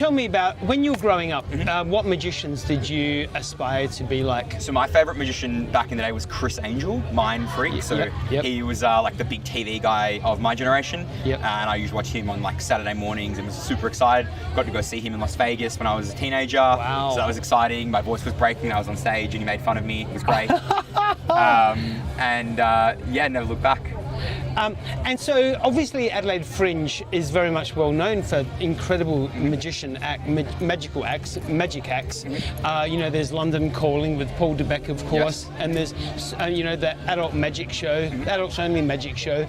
Tell me about when you were growing up, what magicians did you aspire to be like? So my favourite magician back in the day was Chris Angel, Mind Freak. So he was like the big TV guy of my generation. And I used to watch him on like Saturday mornings and was super excited. Got to go see him in Las Vegas when I was a teenager. Wow. So that was exciting. My voice was breaking. I was on stage and he made fun of me. It was great. Yeah, never looked back. And so obviously Adelaide Fringe is very much well known for incredible magic acts. You know, there's London Calling with Paul DeBeck, of course, and there's you know, the adult magic show, adults only magic show.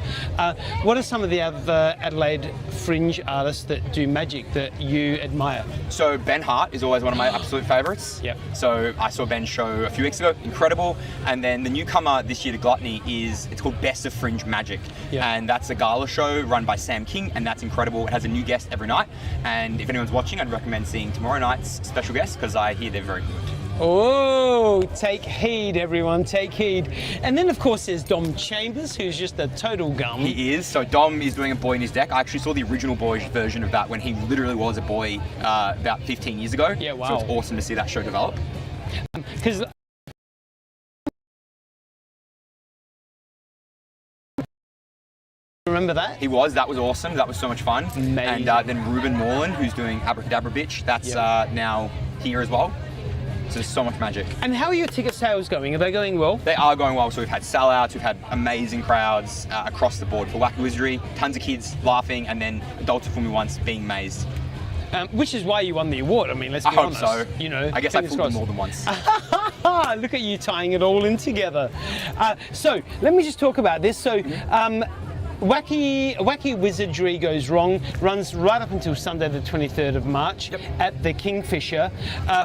What are some of the other Adelaide Fringe artists that do magic that you admire? So Ben Hart is always one of my absolute favourites. So I saw Ben's show a few weeks ago, incredible. And then the newcomer this year to Gluttony it's called Best of Fringe Magic. And that's a gala show run by Sam King, and that's incredible. It has a new guest every night, and if anyone's watching, I'd recommend seeing tomorrow night's special guest because I hear they're very good. Oh, take heed, everyone, take heed. And then, of course, there's Dom Chambers, who's just a total gum. He is. So Dom is doing a boy in his deck. I actually saw the original boy version of that when he literally was a boy about 15 years ago. Yeah, wow. So it's awesome to see that show develop. Because remember that? He was. That was awesome. That was so much fun. Amazing. And then Ruben Moreland, who's doing Abracadabra Bitch, that's now here as well. So there's so much magic. And how are your ticket sales going? Are they going well? They are going well. So we've had sellouts, we've had amazing crowds across the board for Wacky Wizardry, tons of kids laughing, and then adults who fooled me once being mazed. Which is why you won the award. I mean, let's be honest. I hope so. You know, I guess I fooled them more than once. Look at you tying it all in together. So let me just talk about this. So. Wacky Wizardry Goes Wrong runs right up until Sunday the 23rd of March at the Kingfisher.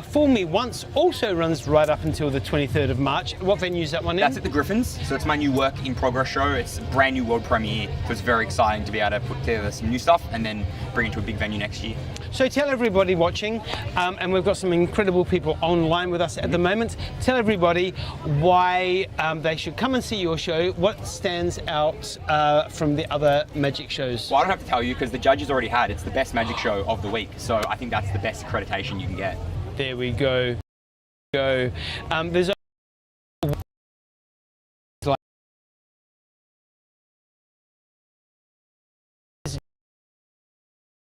Fool Me Once also runs right up until the 23rd of March. What venue is that one in? That's at the Griffins. So it's my new work in progress show. It's a brand new world premiere. So it's very exciting to be able to put together some new stuff and then bring it to a big venue next year. So tell everybody watching, and we've got some incredible people online with us at the moment, tell everybody why they should come and see your show. What stands out from the other magic shows? Well, I don't have to tell you because the judges already had. It's the best magic show of the week. So I think that's the best accreditation you can get. There we go. There's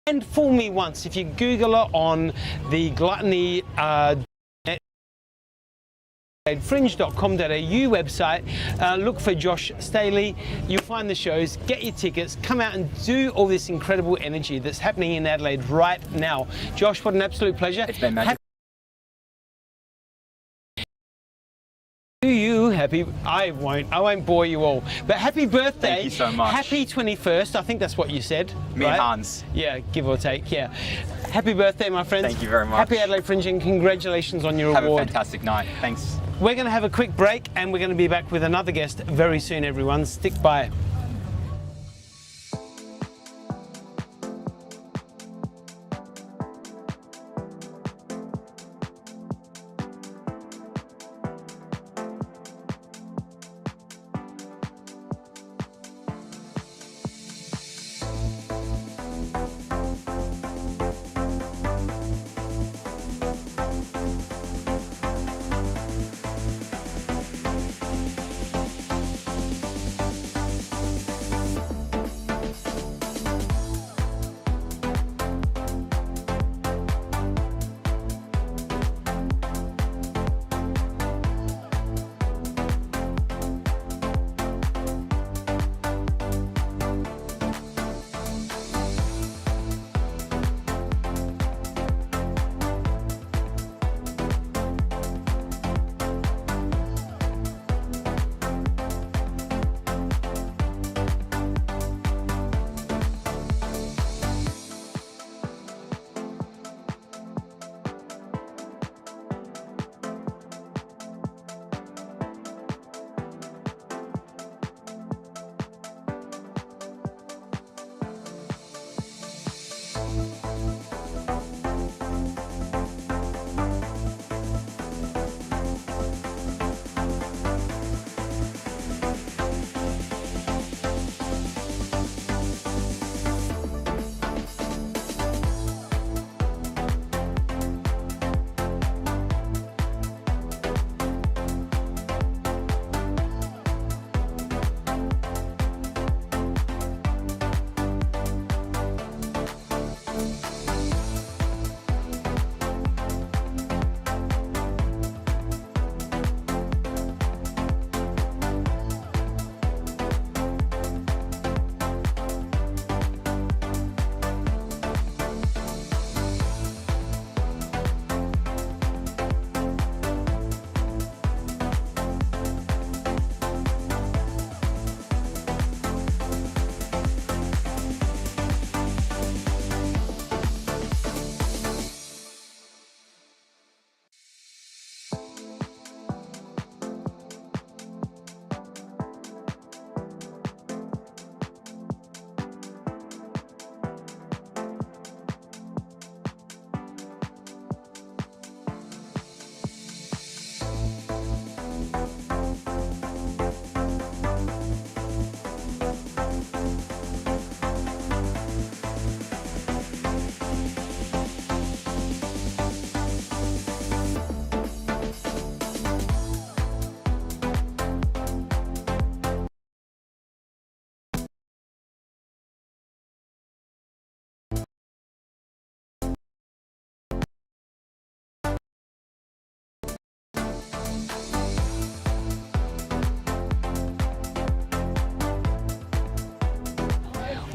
and Fool Me Once. If you Google it on the Gluttony fringe.com.au website, look for Josh Staley. You'll find the shows, get your tickets, come out and do all this incredible energy that's happening in Adelaide right now. Josh, what an absolute pleasure. It's been magic. I won't bore you all, but happy birthday. Thank you so much. Happy 21st, I think that's what you said. Me and Hans. Yeah, give or take, yeah. Happy birthday, my friends. Thank you very much. Happy Adelaide Fringe and congratulations on your award. Have a fantastic night. Thanks. We're going to have a quick break and we're going to be back with another guest very soon, everyone. Stick by.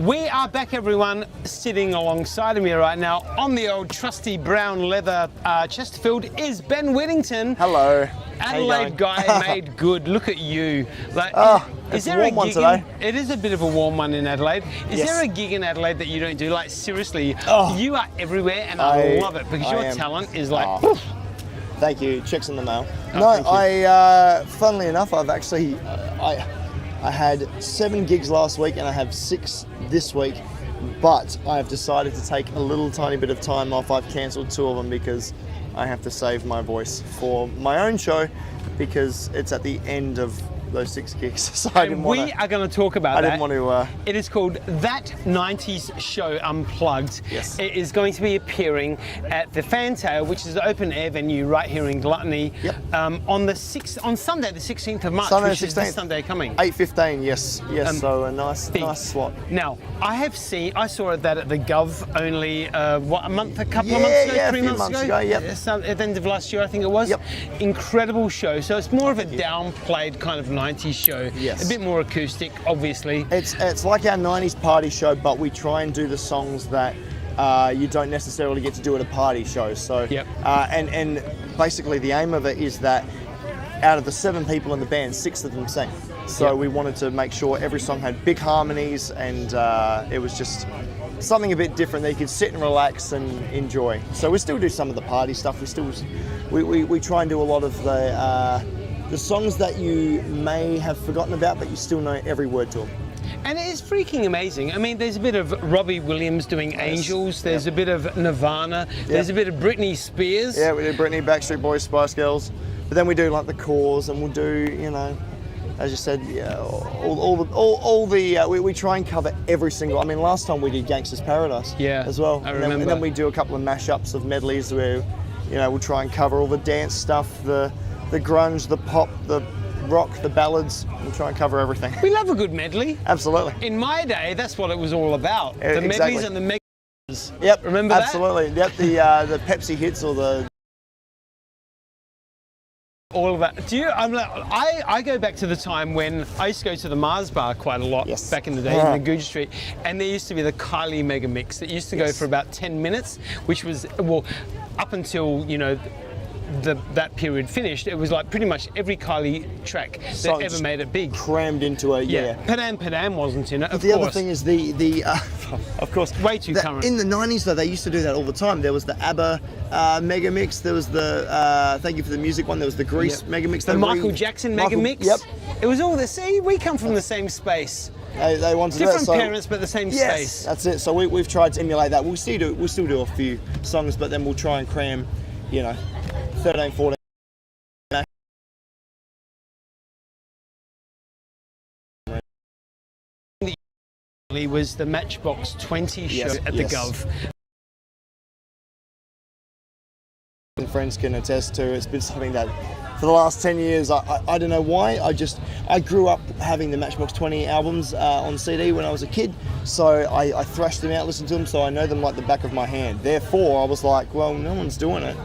We are back, everyone. Sitting alongside of me right now on the old trusty brown leather Chesterfield is Ben Whittington. Hello. Adelaide guy made good. Look at you. Like, is there a warm one today? It is a bit of a warm one in Adelaide. Is there a gig in Adelaide that you don't do? Like, seriously, you are everywhere, and I love it because your talent is like. Thank you. Checks in the mail. No, funnily enough, I've actually I had 7 gigs last week and I have 6 this week, but I have decided to take a little tiny bit of time off. I've cancelled 2 of them because I have to save my voice for my own show because it's at the end of those 6 gigs. So I didn't want to. We are going to talk about that. I didn't want to. It is called That 90s Show Unplugged. Yes. It is going to be appearing at the Fantail, which is an open air venue right here in Gluttony, on Sunday, the 16th of March, Sunday, which is this Sunday coming. 8:15. Yes. So a nice slot. Now, I saw that at the Gov only a couple of months ago, 3 months ago. Yep. At the end of last year, I think it was. Yep. Incredible show. So it's more of a downplayed kind of 90s show. Yes. A bit more acoustic, obviously. It's like our 90s party show, but we try and do the songs that you don't necessarily get to do at a party show. So, and basically the aim of it is that out of the 7 people in the band, 6 of them sing. So we wanted to make sure every song had big harmonies, and it was just something a bit different that you could sit and relax and enjoy. So we still do some of the party stuff. We try and do a lot of the songs that you may have forgotten about, but you still know every word to them. And it is freaking amazing. I mean, there's a bit of Robbie Williams doing Angels. There's a bit of Nirvana. There's a bit of Britney Spears. Yeah, we do Britney, Backstreet Boys, Spice Girls. But then we do like the Cores, and we'll do, as you said, we try and cover every single. I mean, last time we did Gangsta's Paradise as well. I remember. And then we do a couple of mashups of medleys where, we'll try and cover all the dance stuff, the grunge, the pop, the rock, the ballads. We'll try and cover everything. We love a good medley. Absolutely. In my day, that's what it was all about. The medleys and the megas. Yep. Remember that? Absolutely. Yep. The Pepsi hits or the. All of that. I go back to the time when I used to go to the Mars bar quite a lot back in the day in the Goodge Street, and there used to be the Kylie Mega Mix that used to go for about 10 minutes, which was, up until, that period finished, it was like pretty much every Kylie track that ever made it big. Crammed into a, Padam Padam wasn't in it, of the course. other thing is of course. Way too current. In the 90s though, they used to do that all the time. There was the ABBA Mega Mix, there was the Thank You for the Music one, there was the Grease Mega Mix. The Michael Jackson Mega Mix. Yep. It was all we come from the same space. They wanted different parents, but the same space. That's it. So we've tried to emulate that. We'll still do a few songs, but then we'll try and cram, 13, 14. Was the Matchbox 20 show at the Gov. And friends can attest to. It's been something that for the last 10 years, I don't know why, I grew up having the Matchbox 20 albums on CD when I was a kid, so I thrashed them out, listened to them, so I know them like the back of my hand. Therefore, I was like, well, no one's doing it.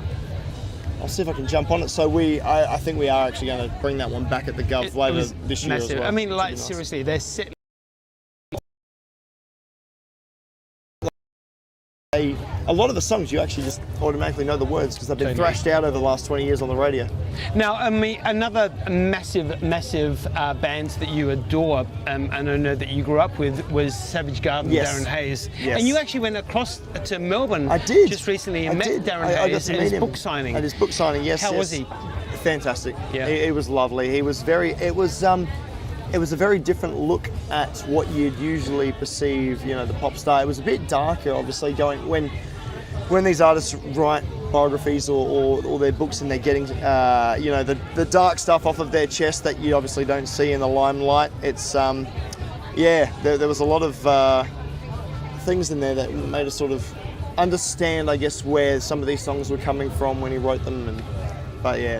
I'll see if I can jump on it. So I think we are actually going to bring that one back at the Gov later this year as well. I mean, like, seriously, they're set. A lot of the songs you actually just automatically know the words because they've been thrashed out over the last 20 years on the radio. Now, another massive band that you adore, and I know that you grew up with, was Savage Garden, Darren Hayes. Yes. And you actually went across to Melbourne just recently and met Darren Hayes at his book signing. At his book signing, yes. How was he? Fantastic. Yeah. It was lovely. It was a very different look at what you'd usually perceive, the pop star. It was a bit darker, obviously, when these artists write biographies or their books and they're getting, the dark stuff off of their chest that you obviously don't see in the limelight. It's, there was a lot of things in there that made us sort of understand, I guess, where some of these songs were coming from when he wrote them.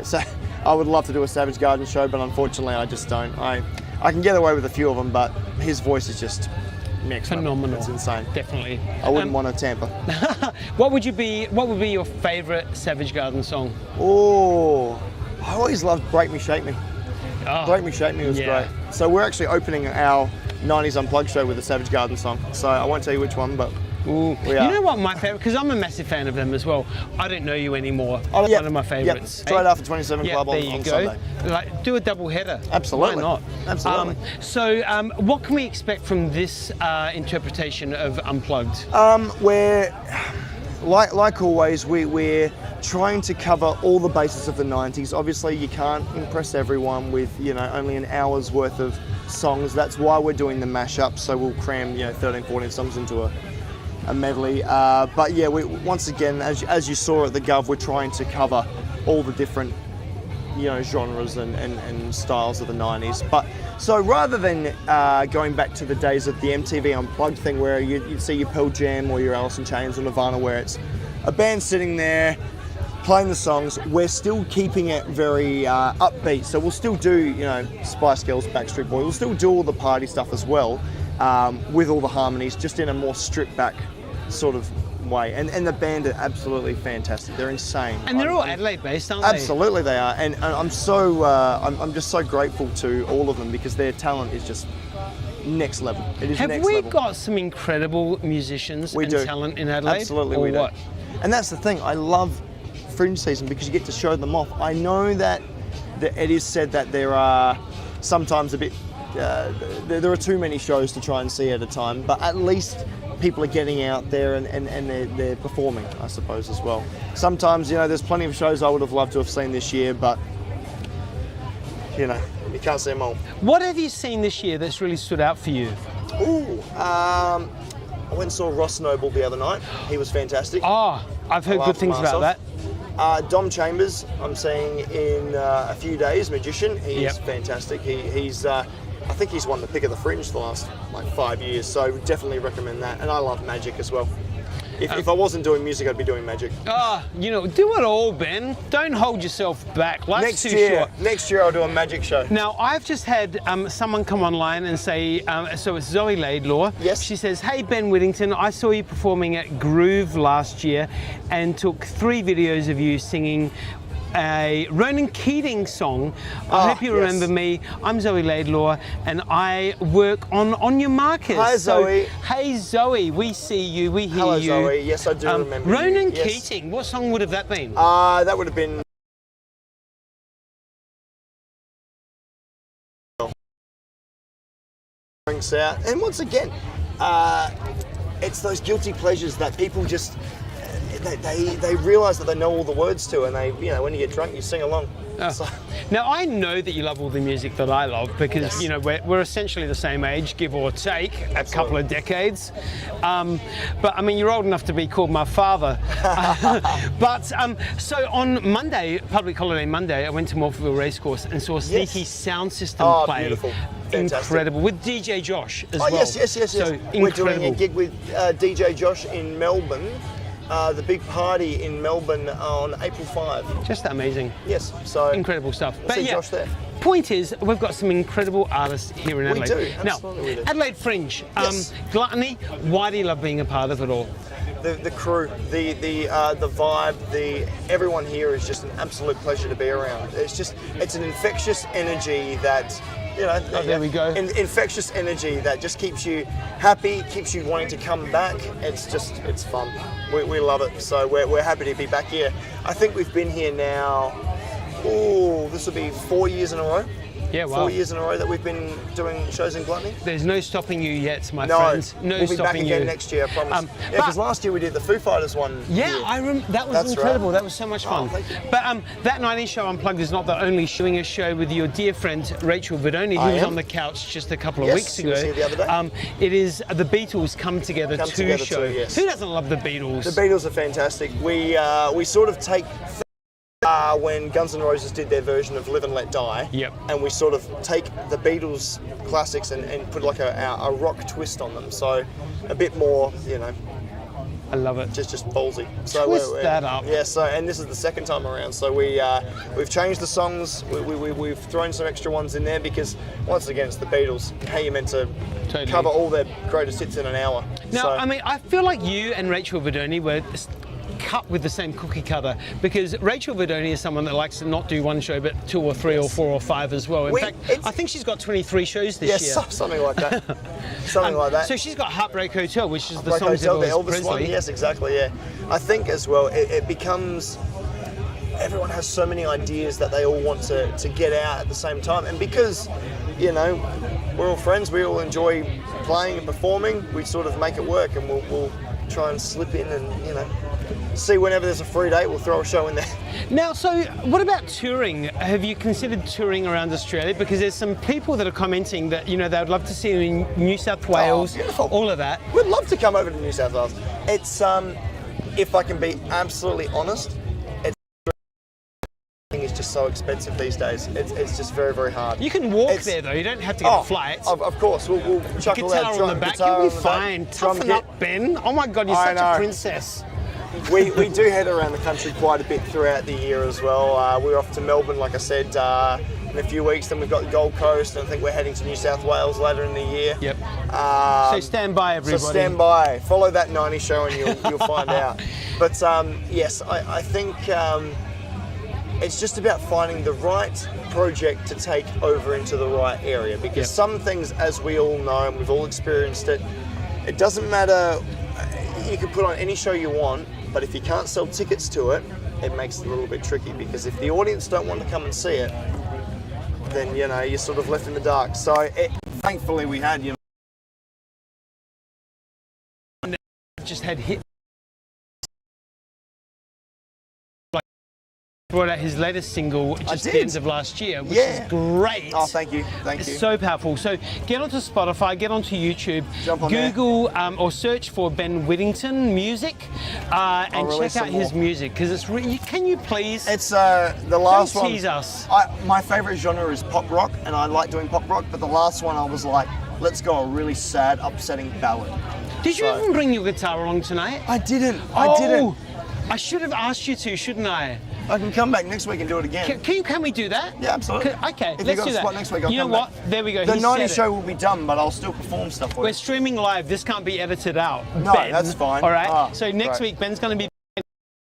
So I would love to do a Savage Garden show, but unfortunately I just don't. I can get away with a few of them, but his voice is just phenomenal. It's insane. Definitely. I wouldn't want to tamper. What would be your favourite Savage Garden song? Oh, I always loved Break Me, Shake Me. Oh, Break Me, Shake Me was great. So we're actually opening our 90s Unplugged show with a Savage Garden song. So I won't tell you which one, but Ooh. You know what my favourite, because I'm a massive fan of them as well, I Don't Know You Anymore. Oh, yep. One of my favourites. Yep. Straight after 27 Club on Sunday. Like, do a double header. Absolutely. Why not? Absolutely. So what can we expect from this interpretation of Unplugged? We're, like always, we're trying to cover all the bases of the 90s. Obviously, you can't impress everyone with, only an hour's worth of songs. That's why we're doing the mashup, so we'll cram, 13, 14 songs into a medley. But yeah, once again, as you saw at the Gov, we're trying to cover all the different, genres and styles of the 90s. But so rather than going back to the days of the MTV Unplugged thing where you'd see your Pearl Jam or your Alice in Chains or Nirvana, where it's a band sitting there playing the songs, we're still keeping it very upbeat. So we'll still do, Spice Girls, Backstreet Boys. We'll still do all the party stuff as well, with all the harmonies, just in a more stripped back sort of way. And the band are absolutely fantastic. They're insane. And they're all Adelaide based, aren't they? Absolutely they are. And I'm just so grateful to all of them because their talent is just next level. It is next level. Have we got some incredible musicians and talent in Adelaide? Absolutely, we do. And that's the thing. I love Fringe season because you get to show them off. I know that it is said that there are sometimes a bit, there are too many shows to try and see at a time, but at least people are getting out there and they're performing, I suppose, as well. Sometimes, there's plenty of shows I would have loved to have seen this year, but, you can't see them all. What have you seen this year that's really stood out for you? Ooh, I went and saw Ross Noble the other night. He was fantastic. Oh, I've heard good things about that. Dom Chambers, I'm seeing in a few days, Magician. He's fantastic. He's I think he's won the pick of the Fringe the last 5 years, so definitely recommend that. And I love magic as well. If I wasn't doing music, I'd be doing magic. Do it all, Ben. Don't hold yourself back. Life's too short. Next year I'll do a magic show. Now, I've just had someone come online and say, so it's Zoe Laidlaw. Yes. She says, hey, Ben Whittington, I saw you performing at Groove last year and took 3 videos of you singing a Ronan Keating song. I hope you remember me. I'm Zoe Laidlaw and I work on your Markus. Hi, Zoe. Hey, Zoe, we see you, we hear Hello, you. Zoe. Yes, I do remember Ronan you. Yes. Keating, what song would have that been? That would have been out. And once again, it's those guilty pleasures that people just they realise that they know all the words to, and they when you get drunk you sing along. So. Now I know that you love all the music that I love because we're essentially the same age, give or take a couple of decades. But I mean, you're old enough to be called my father. So on Monday, public holiday Monday, I went to Morpheville Racecourse and saw Sneaky Sound System play. Beautiful. Fantastic. Incredible, with DJ Josh as well. Yes. So We're incredible. doing a gig with DJ Josh in Melbourne. The big party in Melbourne on April 5. Just amazing. Yes, so incredible stuff. But see Josh there. Point is, we've got some incredible artists here in Adelaide. We do, absolutely we do. Now, Adelaide Fringe, Yes. Gluttony. Why do you love being a part of it all? The crew, the vibe, everyone here is just an absolute pleasure to be around. It's an infectious energy that. There we go. Infectious energy that just keeps you happy, keeps you wanting to come back. It's fun. We love it. So we're happy to be back here. I think we've been here now. This will be 4 years in a row. Yeah, wow. 4 years in a row that we've been doing shows in Gluttony. There's no stopping you yet, my friends. No we'll be stopping back again next year, I promise. Because last year we did the Foo Fighters one. Yeah, I remember. That was incredible. Right. That was so much fun. Thank you. But that 90s Show Unplugged is not the only showing a show with your dear friend Rachel Verdoni, who was on the couch just a couple of weeks ago. Yes, she was here the other day. It is the Beatles come together to show. Yes. Who doesn't love the Beatles? The Beatles are fantastic. We sort of take. When Guns N' Roses did their version of Live and Let Die, and we sort of take the Beatles classics and put like a rock twist on them, so a bit more, I love it. Just ballsy. So twist that up. Yeah. So and this is the second time around. So we've changed the songs. We've thrown some extra ones in there because once again it's the Beatles. How you meant to cover all their greatest hits in an hour? Now, I mean, I feel like you and Rachel Verdoni were cut with the same cookie cutter, because Rachel Verdoni is someone that likes to not do one show but 2 or 3 or 4 or 5 as well. In fact, I think she's got 23 shows this year. Yes, something like that. Something like that. So she's got Heartbreak Hotel, which is the Heartbreak songs Hotel, of the Elvis Elvis Presley. one. Yes, exactly. Yeah, I think as well it becomes. Everyone has so many ideas that they all want to get out at the same time, and because we're all friends, we all enjoy playing and performing, we sort of make it work, and we'll try and slip in and see whenever there's a free date, we'll throw a show in there. Now, so what about touring? Have you considered touring around Australia? Because there's some people that are commenting that they would love to see you in New South Wales, all of that. We'd love to come over to New South Wales. It's if I can be absolutely honest, it's just so expensive these days. It's just very, very hard. You can walk there though. You don't have to get a flight. Of course, we'll chuckle guitar out on the back. You'll be fine. Toughen up, Ben. Oh my God, you're such a princess. We do head around the country quite a bit throughout the year as well. We're off to Melbourne, like I said, in a few weeks. Then we've got the Gold Coast, and I think we're heading to New South Wales later in the year. Yep. So stand by, everybody. So stand by. Follow that 90 show, and you'll find out. But yes, I think it's just about finding the right project to take over into the right area. Because some things, as we all know, and we've all experienced it, it doesn't matter. You can put on any show you want, but if you can't sell tickets to it, it makes it a little bit tricky, because if the audience don't want to come and see it, then you're sort of left in the dark. So thankfully we had just had hit. Brought out his latest single just at the end of last year, which is great. Oh, thank you. It's so powerful. So get onto Spotify, get onto YouTube, jump on Google or search for Ben Whittington Music, and check out his music, because it's really. Can you please? It's the last don't one. Tease us. My favourite genre is pop rock, and I like doing pop rock. But the last one, I was like, let's go a really sad, upsetting ballad. Did you even bring your guitar along tonight? I didn't. I didn't. I should have asked you to, shouldn't I? I can come back next week and do it again. Can we do that? Yeah, absolutely. Okay, if let's you got do a that. spot next week, I'll you know come what? back. There we go. The 90 show will be done, but I'll still perform stuff for you. We're streaming live. This can't be edited out. No, Ben. that's fine. All right. So next great. week, Ben's going to be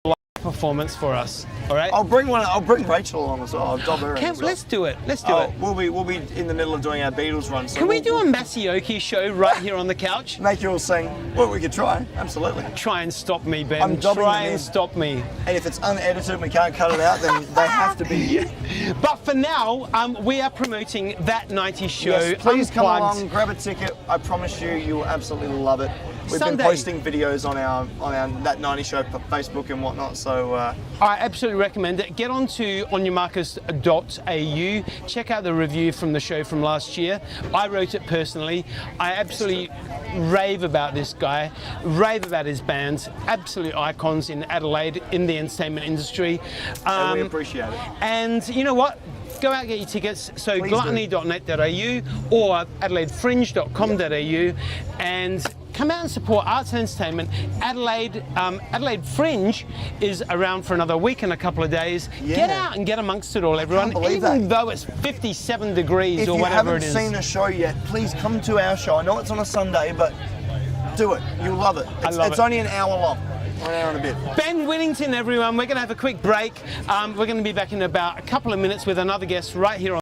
live performance for us. All right. I'll bring Rachel along as well. I'll dob her in as well. Let's do it. Let's do it. We'll be in the middle of doing our Beatles run. So Can we do a Masioki show right here on the couch? Make you all sing. Well, we could try. Absolutely. Try and stop me, Ben. I'm dobbing Try them and in. stop me. And if it's unedited and we can't cut it out, then they have to be here. But for now, we are promoting That 90s Show. Yes, please come Unplugged. along, grab a ticket. I promise you will absolutely love it. We've Sunday. been posting videos on our That 90 Show Facebook and whatnot. So I absolutely recommend it. Get onto onyourmarcus.au. Check out the review from the show from last year. I wrote it personally. I absolutely rave about this guy, rave about his bands. Absolute icons in Adelaide in the entertainment industry. and we appreciate it. And you know what? Go out and get your tickets. So Please gluttony.net.au or adelaidefringe.com.au, and come out and support arts and entertainment. Adelaide Fringe is around for another week and a couple of days. Yeah. Get out and get amongst it all, everyone. believe Even that. though it's 57 degrees If or you whatever haven't it is. seen a show yet, please come to our show. I know it's on a Sunday, but do it. You'll love it. It's only an hour long. Or an hour and a bit. Ben Whittington, everyone. We're going to have a quick break. We're going to be back in about a couple of minutes with another guest right here on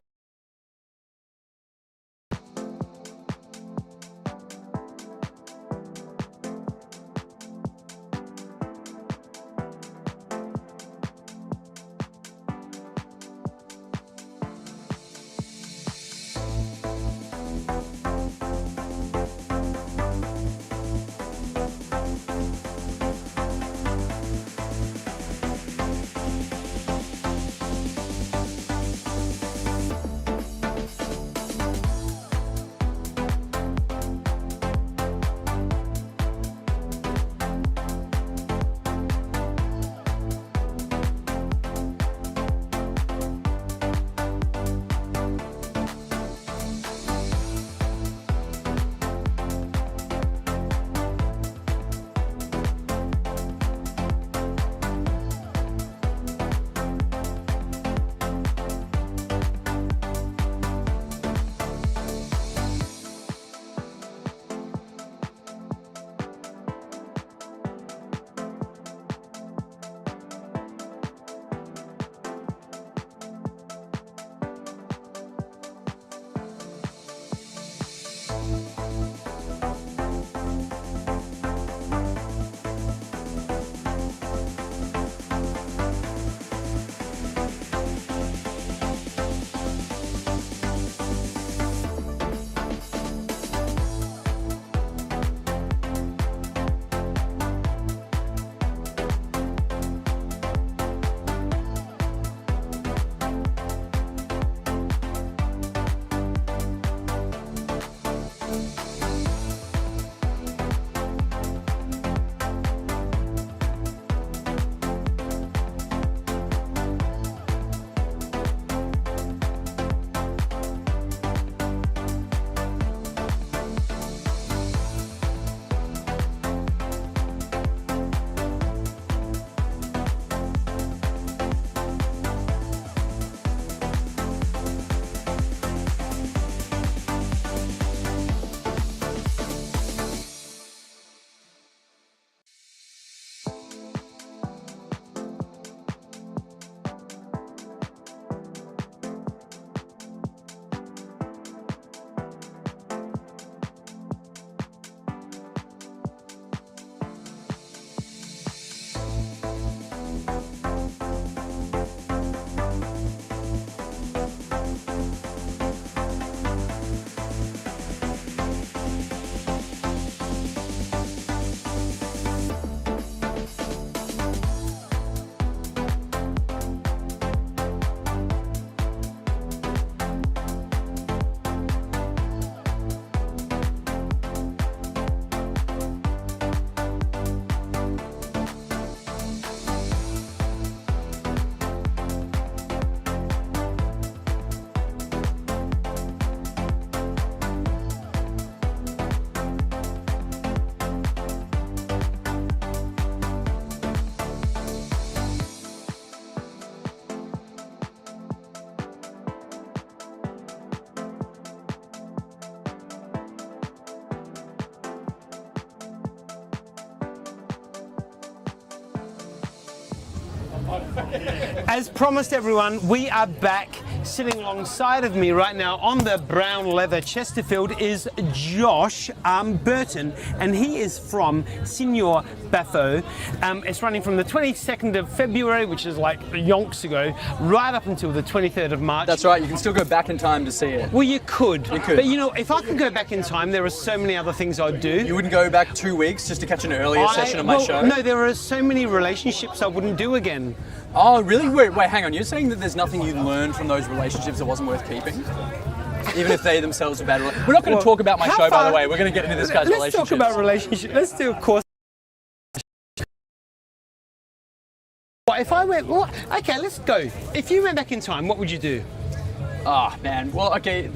As promised, everyone, we are back. Sitting alongside of me right now on the brown leather Chesterfield is Josh Burton, and he is from Signor Baffo. It's running from the 22nd of February, which is like yonks ago, right up until the 23rd of March. That's right, you can still go back in time to see it. Well, you could. You could. But you know, if I could go back in time, there are so many other things I'd do. You wouldn't go back 2 weeks just to catch an earlier session of my show? No, there are so many relationships I wouldn't do again. Oh, really? Wait, hang on. You're saying that there's nothing you learned from those relationships that wasn't worth keeping? Even if they themselves are bad. We're not going to talk about my show, by the way. We're going to get into this guy's relationships. Let's talk about relationships. Let's do, of course. If I went, well, okay, let's go. If you went back in time, what would you do? Ah, man. Well, okay,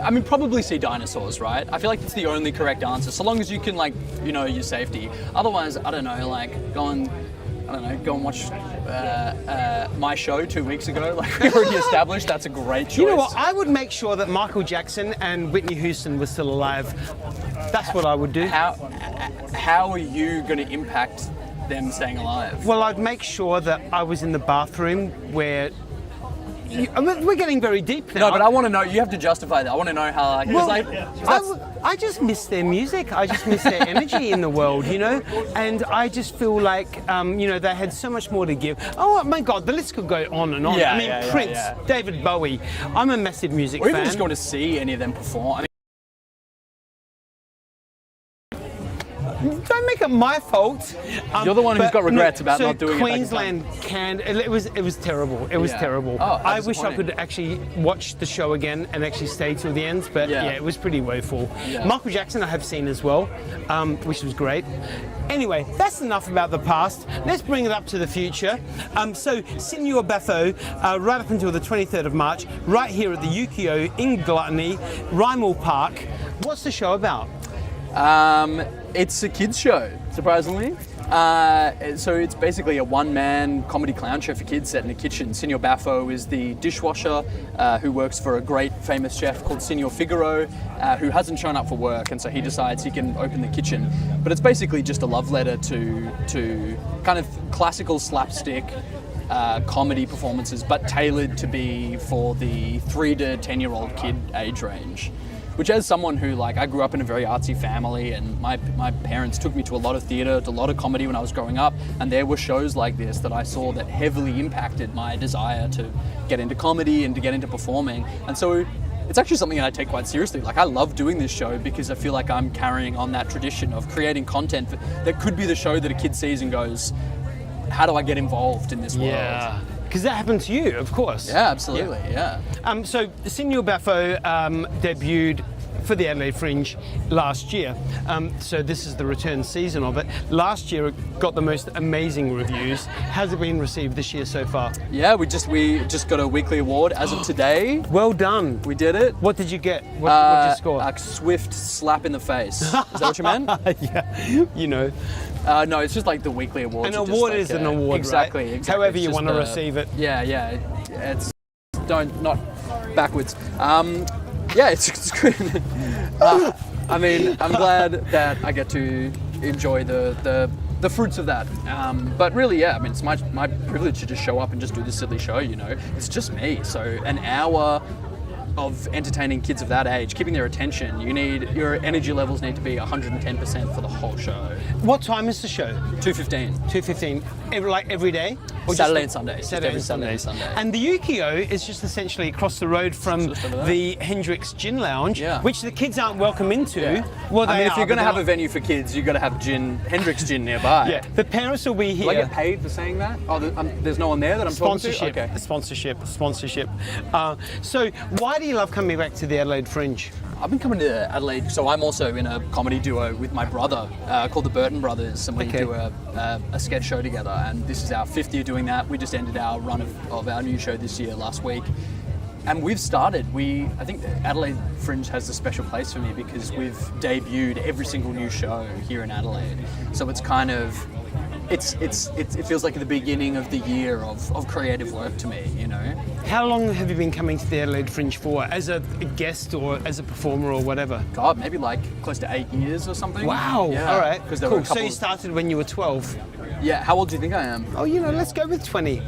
I mean, probably see dinosaurs, right? I feel like it's the only correct answer, so long as you can, like, you know, your safety. Otherwise, I don't know, like, go and watch my show 2 weeks ago. Like we already established, that's a great choice. You know what? I would make sure that Michael Jackson and Whitney Houston were still alive. That's what I would do. How are you going to impact them staying alive? Well, I'd make sure that I was in the bathroom where... we're getting very deep now. No, but I want to know. You have to justify that. I want to know how. I just miss their music. I just miss their energy in the world, you know. And I just feel like, you know, they had so much more to give. Oh my God, the list could go on and on. Yeah, I mean, Prince, David Bowie. I'm a massive music fan. Or fan. even just going to see any of them perform. I mean, don't make it my fault. You're the one who's got regrets about not doing Queensland it was terrible. It was terrible. Oh, I wish I could actually watch the show again and actually stay till the end, but yeah it was pretty woeful. Yeah. Michael Jackson I have seen as well, which was great. Anyway, that's enough about the past. Let's bring it up to the future. So Signor Baffo, right up until the 23rd of March, right here at the Ukio in Gluttony, Rymel Park. What's the show about? It's a kids show, surprisingly. So it's basically a one-man comedy clown show for kids set in a kitchen. Signor Baffo is the dishwasher who works for a great famous chef called Signor Figaro, who hasn't shown up for work, and so he decides he can open the kitchen. But it's basically just a love letter to kind of classical slapstick comedy performances, but tailored to be for the 3 to 10-year-old kid age range. Which, as someone who, like, I grew up in a very artsy family, and my parents took me to a lot of theatre, to a lot of comedy when I was growing up, and there were shows like this that I saw that heavily impacted my desire to get into comedy and to get into performing. And so it's actually something that I take quite seriously. Like, I love doing this show because I feel like I'm carrying on that tradition of creating content that could be the show that a kid sees and goes, how do I get involved in this world? Yeah. Because that happened to you, of course. Yeah, absolutely, yeah. So Signor Baffo debuted for the Adelaide Fringe last year. So this is the return season of it. Last year it got the most amazing reviews. How's it been received this year so far? Yeah, we just got a weekly award as of today. Well done. We did it. What did you get? What did you score? A swift slap in the face. Is that what you meant? Yeah, you know. No, it's just like the weekly award. An award is an award, exactly, right? Exactly. However you want to receive it. Yeah. It's not backwards. Yeah, it's good. I mean, I'm glad that I get to enjoy the fruits of that. But really, yeah, I mean, it's my privilege to just show up and just do this silly show, you know. It's just me. So an hour of entertaining kids of that age, keeping their attention, your energy levels need to be 110% for the whole show. What time is the show? 2:15. 2:15. Every day? Or Saturday and Sunday. Saturday and Sunday. And the Ukio is just essentially across the road from the Hendrick's Gin Lounge, which the kids aren't welcome into. Yeah. Well, I mean, if you're going to have a venue for kids, you've got to have Hendrick's Gin nearby. Yeah, the parents will be here. Do I get paid for saying that? Oh, there's no one there that I'm talking to? Okay. Sponsorship. So why do you love coming back to the Adelaide Fringe? I've been coming to Adelaide, so I'm also in a comedy duo with my brother called the Burton Brothers, and we do a sketch show together, and this is our 5th year doing that. We just ended our run of our new show this year, last week. And we've started, I think Adelaide Fringe has a special place for me because we've debuted every single new show here in Adelaide. So it's kind of, it feels like the beginning of the year of creative work to me, you know. How long have you been coming to the Adelaide Fringe for, as a guest or as a performer or whatever? God, maybe like close to 8 years or something. Wow, yeah. All right, Cool. So you started when you were 12? Yeah, how old do you think I am? Oh, let's go with 20.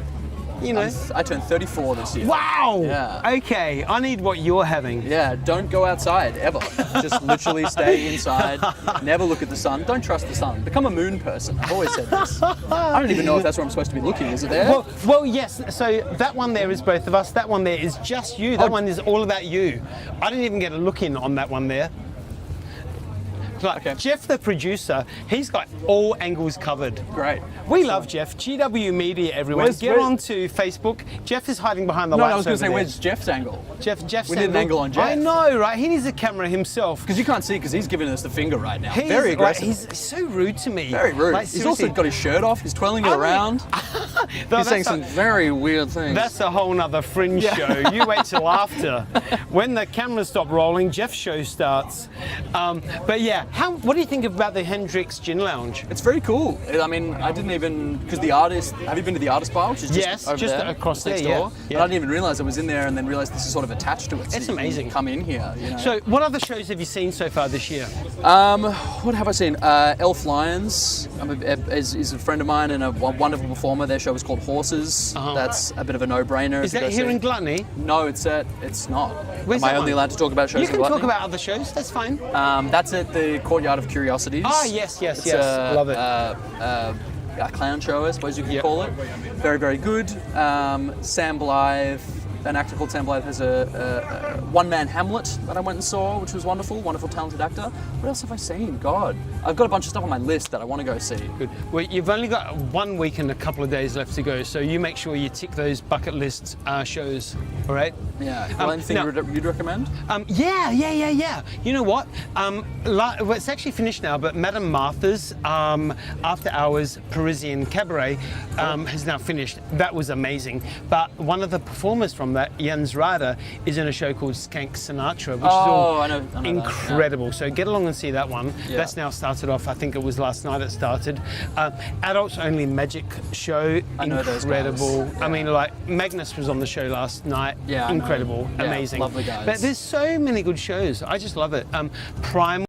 I turned 34 this year. Wow! Yeah. Okay, I need what you're having. Yeah, don't go outside, ever. Just literally stay inside, never look at the sun, don't trust the sun. Become a moon person, I've always said this. I don't even know if that's where I'm supposed to be looking, is it there? Well, yes, so that one there is both of us, that one there is just you, that one is all about you. I didn't even get a look in on that one there. Like, okay. Jeff, the producer, he's got all angles covered. Great. We love Jeff. GW Media, everyone. Get onto Facebook. Jeff is hiding behind the lights. No, I was going to say, where's Jeff's angle? Jeff's we did an angle on Jeff. I know, right? He needs a camera himself. Because you can't see, because he's giving us the finger right now. Very aggressive. He's so rude to me. Very rude. Like, he's also got his shirt off. He's twirling it around. He's saying some very weird things. That's a whole nother Fringe show. You wait till after. When the cameras stop rolling, Jeff's show starts. But yeah, what do you think about the Hendrick's Gin Lounge? It's very cool. I mean, I didn't even, because the artist, have you been to the artist bar, which is just over just there, across there, next door? Yeah. But I didn't even realise I was in there, and then realised this is sort of attached to it. So it's amazing. Come in here. So what other shows have you seen so far this year? What have I seen? Elf Lions is a friend of mine and a wonderful performer. Their show is called Horses. That's a bit of a no-brainer. Is that here in Gluttony? No, it's not. Where's Am I only allowed to talk about shows You can in Gluttony? talk about other shows, that's fine. That's at the Courtyard of Curiosities. Ah, yes. Love it. A clown show, I suppose you could call it. Very, very good. Sam Blythe, an actor called Sam Blythe, has a one-man Hamlet that I went and saw, which was wonderful. Wonderful, talented actor. What else have I seen? God, I've got a bunch of stuff on my list that I want to go see. Good. Well, you've only got 1 week and a couple of days left to go, so you make sure you tick those bucket list shows, all right? Yeah. Well, anything you'd recommend? Yeah. You know what? Well, it's actually finished now, but Madame Martha's After Hours Parisian Cabaret has now finished. That was amazing. But one of the performers from that, Jens Rader, is in a show called Skank Sinatra, which is all I know incredible. That, So get along and see that one. Yeah. That's now started off. I think it was last night it started. Adults Only Magic Show, I know incredible. those guys. Yeah. I mean, like Magnus was on the show last night. Yeah, incredible, amazing. Lovely guys. But there's so many good shows. I just love it. Prime.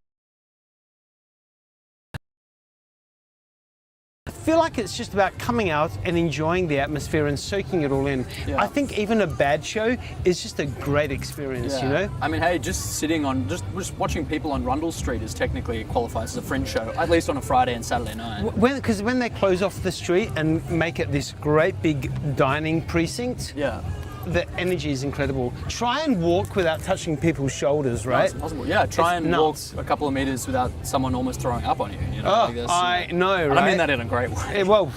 I feel like it's just about coming out and enjoying the atmosphere and soaking it all in. Yeah. I think even a bad show is just a great experience, you know? I mean, hey, just watching people on Rundle Street is technically qualifies as a Fringe show, at least on a Friday and Saturday night. Because when they close off the street and make it this great big dining precinct, the energy is incredible. Try and walk without touching people's shoulders, right? No, it's impossible. Yeah, try and walk a couple of meters without someone almost throwing up on you. I know, right? And I mean that in a great way. Well,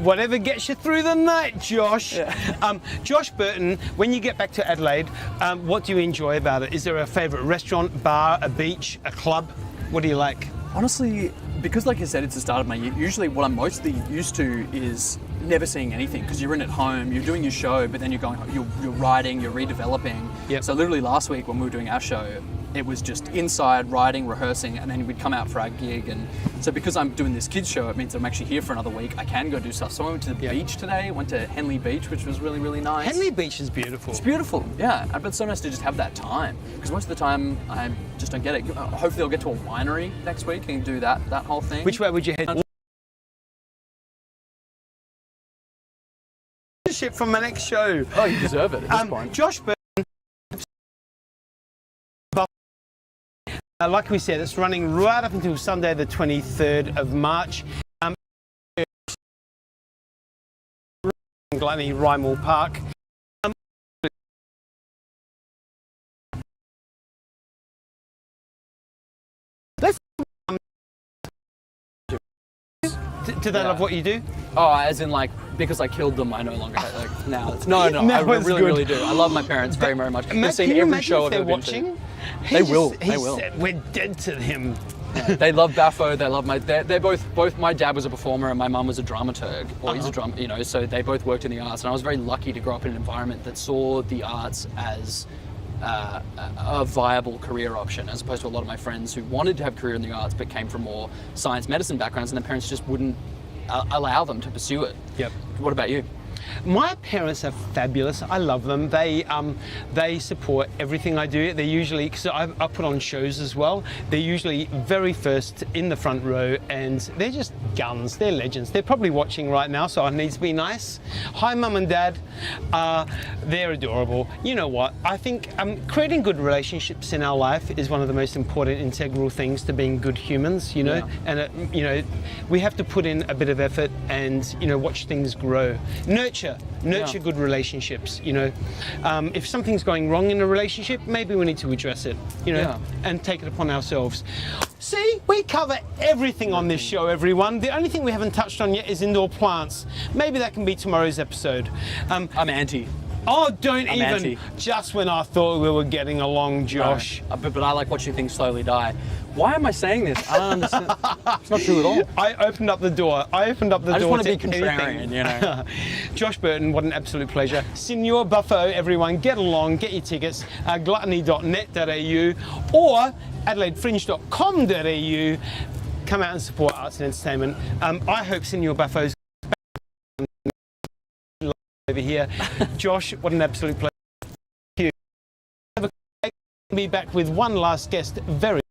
whatever gets you through the night, Josh. Yeah. Josh Burton, when you get back to Adelaide, what do you enjoy about it? Is there a favourite restaurant, bar, a beach, a club? What do you like? Honestly, because like I said, it's the start of my year, usually what I'm mostly used to is never seeing anything, because you're in at home, you're doing your show, but then you're going, you're writing, you're redeveloping. Yep. So literally last week when we were doing our show, it was just inside, writing, rehearsing, and then we'd come out for our gig. And so because I'm doing this kids show, it means I'm actually here for another week. I can go do stuff. So I went to the beach today, went to Henley Beach, which was really, really nice. Henley Beach is beautiful. It's beautiful, yeah. But it's so nice to just have that time, because most of the time I just don't get it. Hopefully I'll get to a winery next week and do that whole thing. Which way would you head? From my next show. Oh, you deserve it at this point. Josh Burton, like we said, it's running right up until Sunday the 23rd of March. Gluttony, Rymall Park. Do they love what you do? Oh, as in like, because I killed them, I no longer have, now. No, I really do. I love my parents very, very much. They've seen every show I've ever been to. They will. Said, we're dead to him. Yeah, they love Baffo. They love they're both. My dad was a performer and my mum was a dramaturg, or he's a drummer. So they both worked in the arts, and I was very lucky to grow up in an environment that saw the arts as a viable career option, as opposed to a lot of my friends who wanted to have a career in the arts but came from more science medicine backgrounds, and their parents just wouldn't allow them to pursue it. Yep. What about you? My parents are fabulous. I love them. They support everything I do. They're usually, because I put on shows as well, they're usually very first in the front row, and they're just guns. They're legends. They're probably watching right now, so I need to be nice. Hi, Mum and Dad. They're adorable. You know what? I think creating good relationships in our life is one of the most important integral things to being good humans, you know, and you know, we have to put in a bit of effort and, you know, watch things grow. Nurture good relationships, you know. If something's going wrong in a relationship, maybe we need to address it, you know, and take it upon ourselves. See, we cover everything on this show, everyone. The only thing we haven't touched on yet is indoor plants. Maybe that can be tomorrow's episode. I'm anti. Oh, don't I'm even. anti. Just when I thought we were getting along, Josh. No, but I like watching things slowly die. Why am I saying this? I don't understand. It's not true at all. I opened up the door. I just want to be contrarian, anything. you know. Josh Burton, what an absolute pleasure. Senor Buffo, everyone, get along, get your tickets, gluttony.net.au or adelaidefringe.com.au. Come out and support arts and entertainment. I hope Senor Buffo's over here. Josh, what an absolute pleasure. Thank you. I'll be back with one last guest very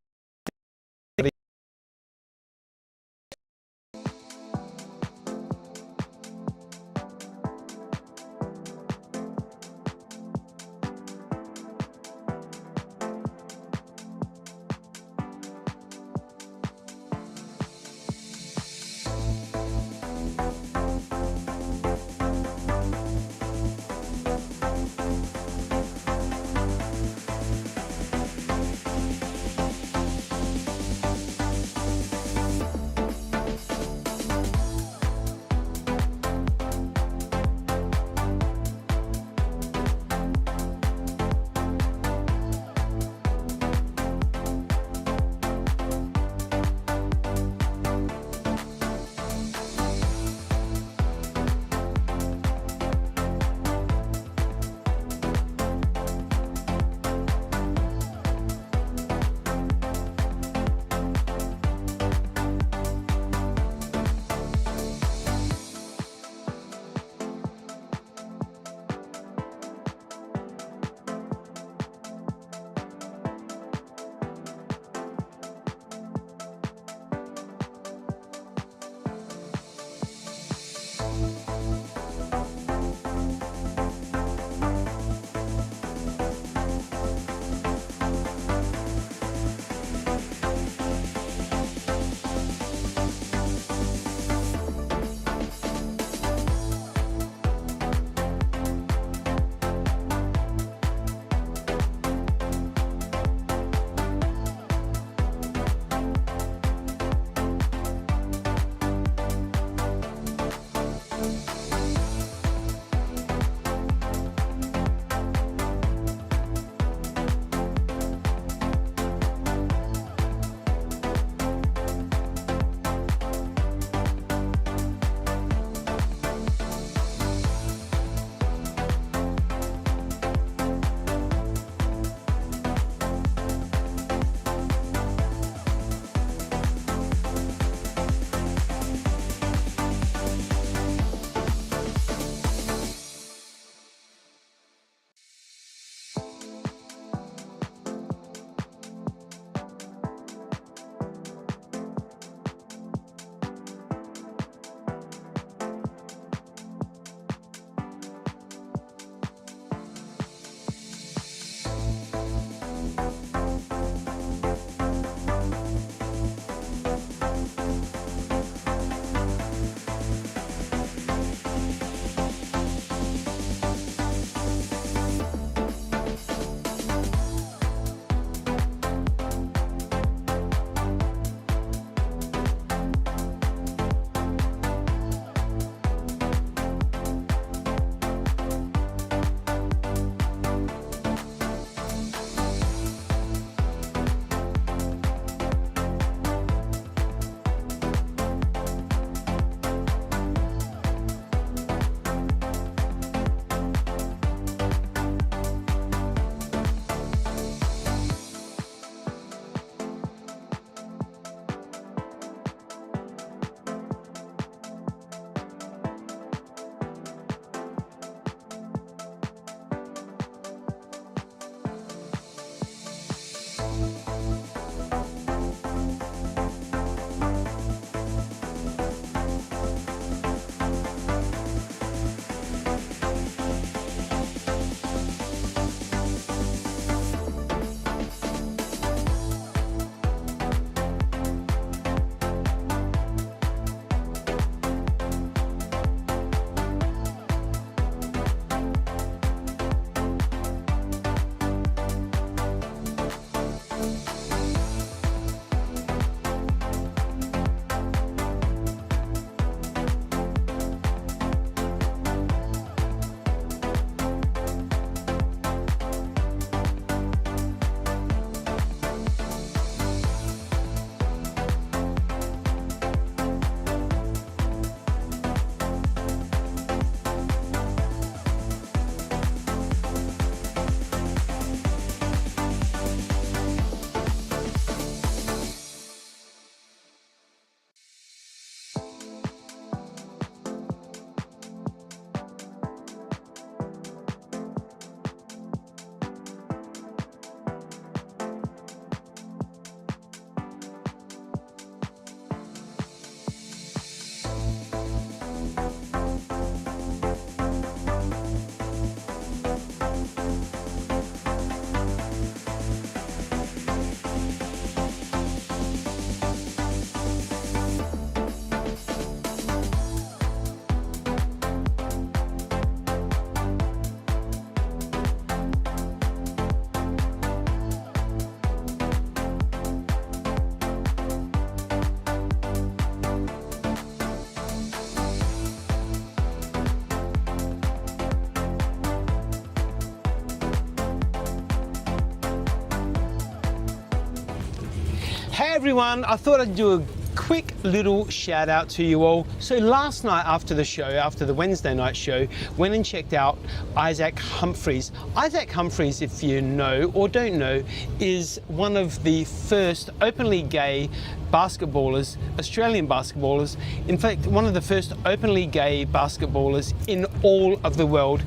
Hey everyone, I thought I'd do a quick little shout out to you all. So last night after the show, after the Wednesday night show, went and checked out Isaac Humphries. Isaac Humphries, if you know or don't know, is one of the first openly gay basketballers, Australian basketballers. In fact, one of the first openly gay basketballers in all of the world,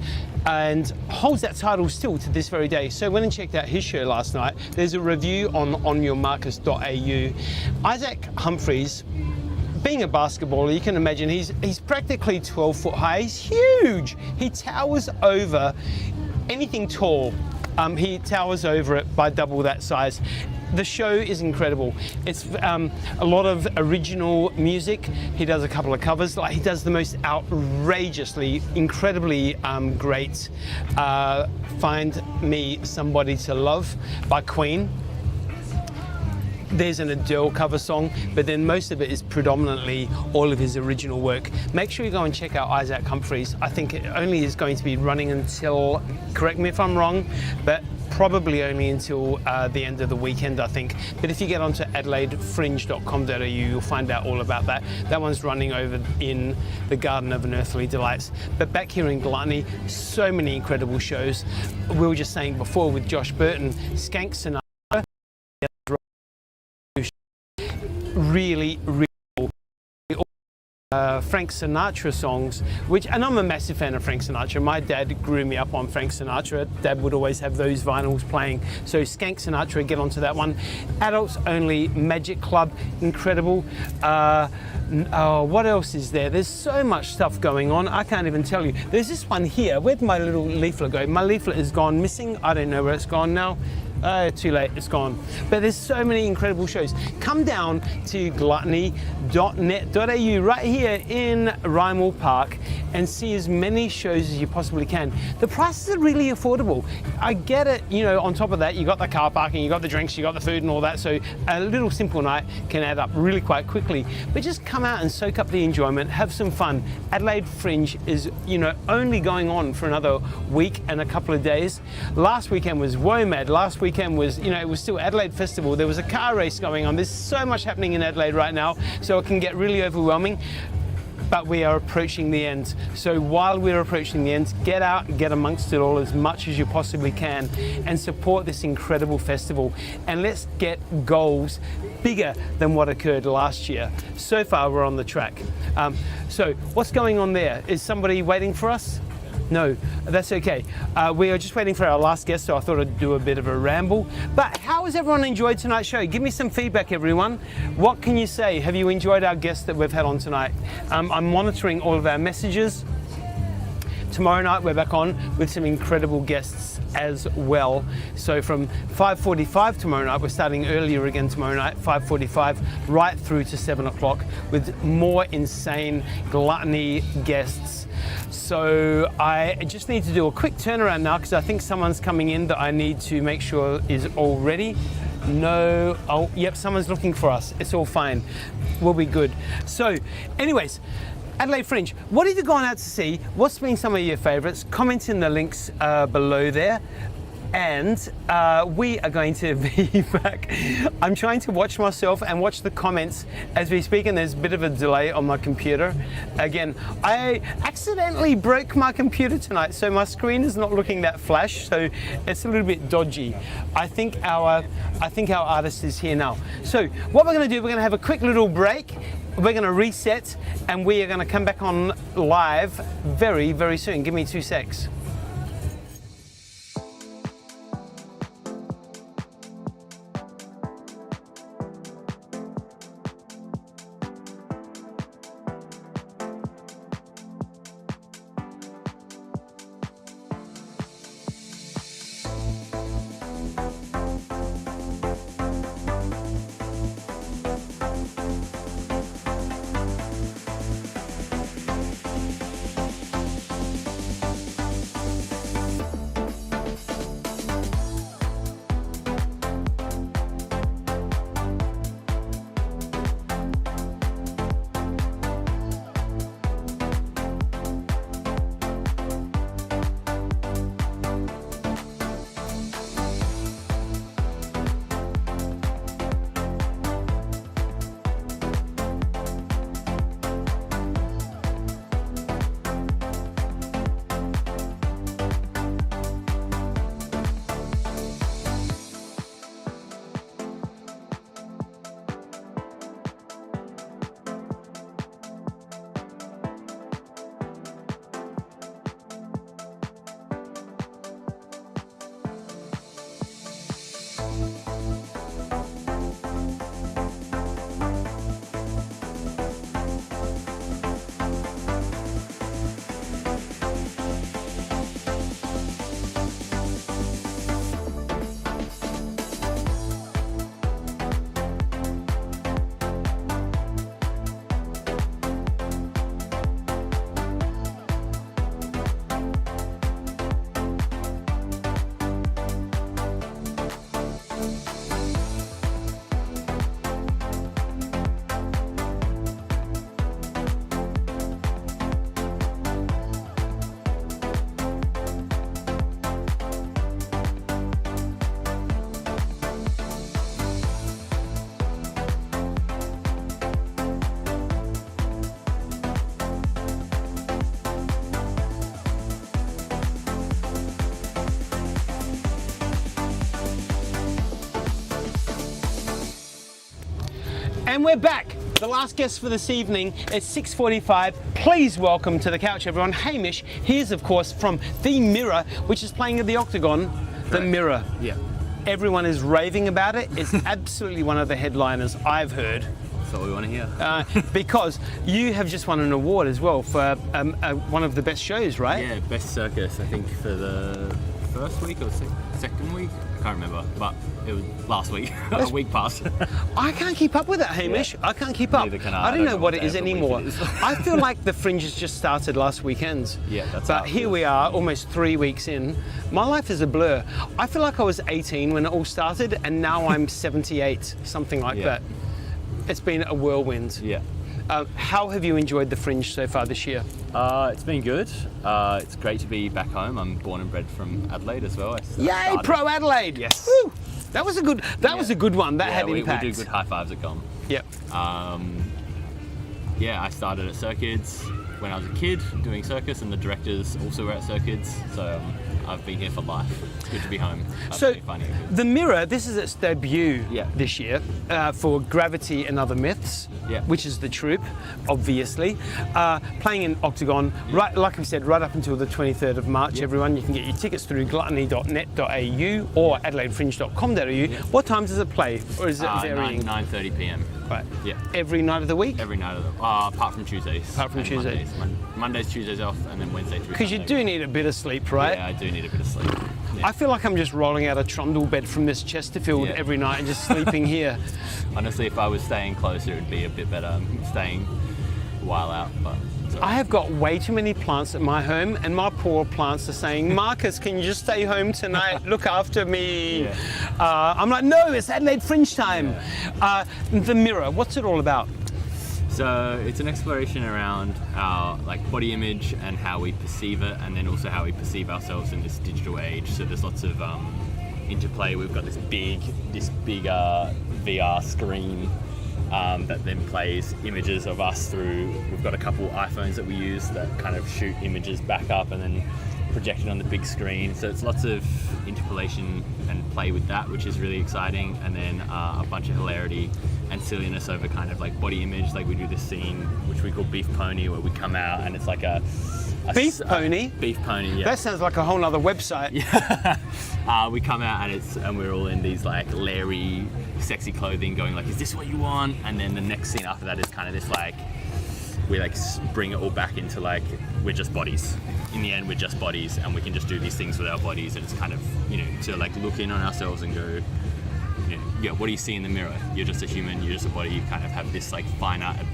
and holds that title still to this very day. So went and checked out his show last night. There's a review on onyourmarcus.au. Isaac Humphries, being a basketballer, you can imagine he's practically 12 foot high. He's huge. He towers over anything tall. He towers over it by double that size. The show is incredible. It's a lot of original music. He does a couple of covers. Like, he does the most outrageously, incredibly great Find Me Somebody to Love by Queen. There's an Adele cover song, but then most of it is predominantly all of his original work. Make sure you go and check out Isaac Humphries. I think it only is going to be running until, correct me if I'm wrong, but probably only until the end of the weekend, I think. But if you get onto adelaidefringe.com.au, you'll find out all about that. That one's running over in the Garden of Unearthly Delights. But back here in Gluttony, so many incredible shows. We were just saying before with Josh Burton, Skank Sinatra, really Frank Sinatra songs, and I'm a massive fan of Frank Sinatra. My dad grew me up on Frank Sinatra. Dad would always have those vinyls playing. So Skank Sinatra, get onto that one. Adults Only Magic Club, incredible. What else is there? There's so much stuff going on, I can't even tell you. There's this one here. Where'd my little leaflet go? My leaflet is gone missing. I don't know where it's gone now. Too late, it's gone. But there's so many incredible shows. Come down to gluttony.net.au right here in Rymall Park and see as many shows as you possibly can. The prices are really affordable. I get it, you know, on top of that, you got the car parking, you got the drinks, you got the food and all that, so a little simple night can add up really quite quickly. But just come out and soak up the enjoyment, have some fun. Adelaide Fringe is, you know, only going on for another week and a couple of days. Last weekend was WOMAD. Last weekend was, you know, it was still Adelaide Festival. There was a car race going on. There's so much happening in Adelaide right now, so it can get really overwhelming. But we are approaching the end. So while we're approaching the end, get out and get amongst it all as much as you possibly can and support this incredible festival. And let's get goals bigger than what occurred last year. So far, we're on the track. So what's going on there? Is somebody waiting for us? No, that's okay. We are just waiting for our last guest, so I thought I'd do a bit of a ramble. But how has everyone enjoyed tonight's show? Give me some feedback, everyone. What can you say? Have you enjoyed our guests that we've had on tonight? I'm monitoring all of our messages. Tomorrow night we're back on with some incredible guests as well. So from 5:45 tomorrow night, we're starting earlier again tomorrow night, 5:45, right through to 7 o'clock with more insane Gluttony guests. So I just need to do a quick turnaround now because I think someone's coming in that I need to make sure is all ready. No, oh, yep, someone's looking for us. It's all fine. We'll be good. So anyways, Adelaide Fringe, what have you gone out to see? What's been some of your favourites? Comment in the links below there. And we are going to be back. I'm trying to watch myself and watch the comments as we speak, and there's a bit of a delay on my computer. Again, I accidentally broke my computer tonight, so my screen is not looking that flash, so it's a little bit dodgy. I think our artist is here now. So what we're going to do, we're going to have a quick little break. We're going to reset, and we are going to come back on live very, very soon. Give me 2 secs. And we're back. The last guest for this evening is 6:45. Please welcome to the couch, everyone, Hamish. He is, of course, from The Mirror, which is playing at the Octagon. The Mirror. Yeah. Everyone is raving about it. It's absolutely one of the headliners I've heard. That's what we want to hear. Because you have just won an award as well for one of the best shows, right? Yeah, best circus, I think, for the first week or second week. I can't remember, but it was last week. A week past. I can't keep up with it, Hamish. Yeah. I can't keep up. Neither can I. I don't know what it day is of the week anymore. it is. I feel like the Fringes just started last weekend. Yeah, that's how But it here feels. we are, almost 3 weeks in. My life is a blur. I feel like I was 18 when it all started, and now I'm 78, something like Yeah. that. It's been a whirlwind. Yeah. How have you enjoyed the Fringe so far this year? It's been good. It's great to be back home. I'm born and bred from Adelaide as well. Yay, started- Pro Adelaide! Yes. Woo! That was a good. That was a good one. That Yeah, had we impact. do good high fives at GOM. Yep. Yeah, I started at Circuits when I was a kid doing circus, and the directors also were at Circuits, so I've been here for life. It's good to be home. So, Absolutely finding it good. The Mirror, this is its debut Yeah. this year for Gravity and Other Myths, Yeah. which is the troupe, obviously. Playing in Octagon, right, like we said, right up until the 23rd of March, everyone. You can get your tickets through gluttony.net.au or adelaidefringe.com.au. What time does it play? Or is it varying? 9:30 p.m. Right. Yeah. Every night of the week? Every night of the apart from Tuesdays. Apart from and Tuesdays. Mondays, Tuesdays off, and then Wednesday through Because you Sunday. do need a bit of sleep, right? Yeah, I do need a bit of sleep. Yeah. I feel like I'm just rolling out a trundle bed from this Chesterfield Yeah. every night and just sleeping here. Honestly, if I was staying closer, it would be a bit better. I'm staying a while out, but it's all I right. have got way too many plants at my home, and my poor plants are saying, Marcus, can you just stay home tonight? Look after me. Yeah. I'm like, no, it's Adelaide Fringe time. The Mirror, what's it all about? So it's an exploration around our body image and how we perceive it, and then also how we perceive ourselves in this digital age. So there's lots of interplay. We've got this big VR screen that then plays images of us through. We've got a couple iPhones that we use that kind of shoot images back up and then project it on the big screen. So it's lots of interpolation and play with that, which is really exciting. And then a bunch of hilarity and silliness over kind of body image. Like we do this scene which we call Beef Pony, where we come out and it's like a Beef Pony? Beef Pony, yeah. That sounds like a whole nother website. We come out and we're all in these Larry sexy clothing, going is this what you want? And then the next scene after that is kind of this we bring it all back into we're just bodies. In the end, we're just bodies, and we can just do these things with our bodies, and it's kind of to look in on ourselves and go, what do you see in the mirror? You're just a human. You're just a body. You kind of have this finite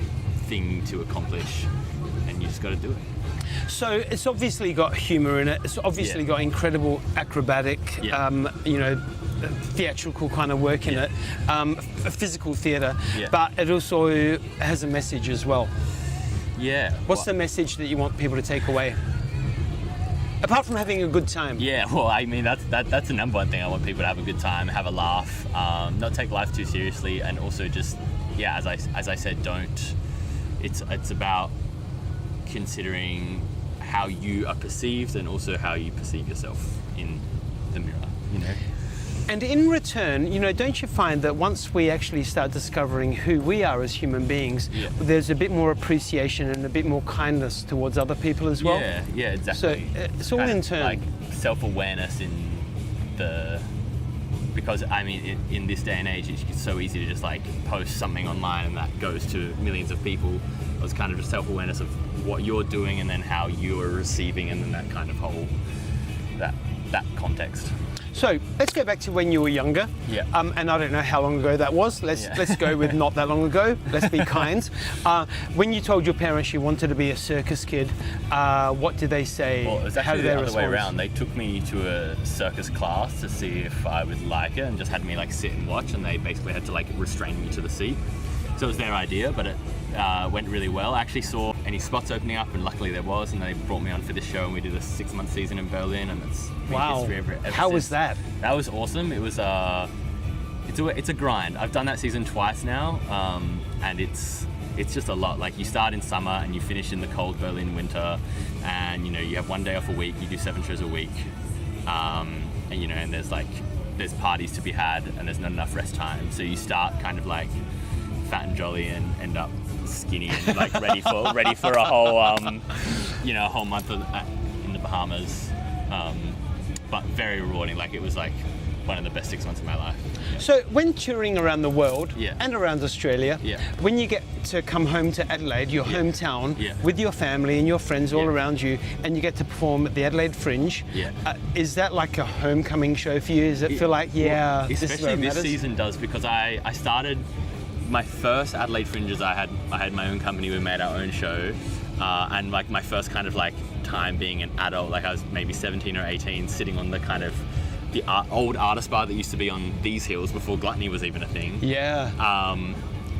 thing to accomplish, and you just got to do it. So it's obviously got humour in it. It's obviously got incredible acrobatic, theatrical kind of work in it, physical theatre, but it also has a message as well. Yeah. What's the message that you want people to take away? Apart from having a good time. Yeah, well, I mean, that's the number one thing. I want people to have a good time, have a laugh, not take life too seriously, and also just, as I said, don't. It's about considering how you are perceived and also how you perceive yourself in the mirror, And in return, don't you find that once we actually start discovering who we are as human beings, there's a bit more appreciation and a bit more kindness towards other people as well? Yeah, exactly. So it's all in turn. Self-awareness because in this day and age, it's so easy to just post something online and that goes to millions of people. It was kind of just self-awareness of what you're doing and then how you are receiving, and then that kind of whole that context. So let's go back to when you were younger. Yeah. And I don't know how long ago that was. Let's go with not that long ago. Let's be kind. When you told your parents you wanted to be a circus kid, what did they say? Well, it was How actually did the they other way respond? around. They took me to a circus class to see if I would like it, and just had me sit and watch, and they basically had to restrain me to the seat. So it was their idea, but it went really well. I actually saw any spots opening up, and luckily there was, and they brought me on for this show, and we did a 6-month season in Berlin, and it's been history ever How was since. that? That was awesome. It was it's a grind. I've done that season twice now, and it's just a lot. You start in summer and you finish in the cold Berlin winter, and you have one day off a week. You do 7 shows a week, and there's parties to be had, and there's not enough rest time. So you start kind of fat and jolly and end up skinny and like ready for a whole a whole month in the Bahamas. But very rewarding. Like, it was like one of the best 6 months of my life. Yeah. So when touring around the world Yeah. and around Australia, Yeah. when you get to come home to Adelaide, your hometown, Yeah. with your family and your friends all Yeah. around you, and you get to perform at the Adelaide Fringe, Yeah. Is that like a homecoming show for you? Does it feel like, this is where especially it this matters? season does, because I started my first Adelaide Fringes. I had my own company. We made our own show, and like my first kind of like time being an adult, like I was maybe 17 or 18, sitting on the kind of the old artist bar that used to be on these hills before Gluttony was even a thing. Yeah.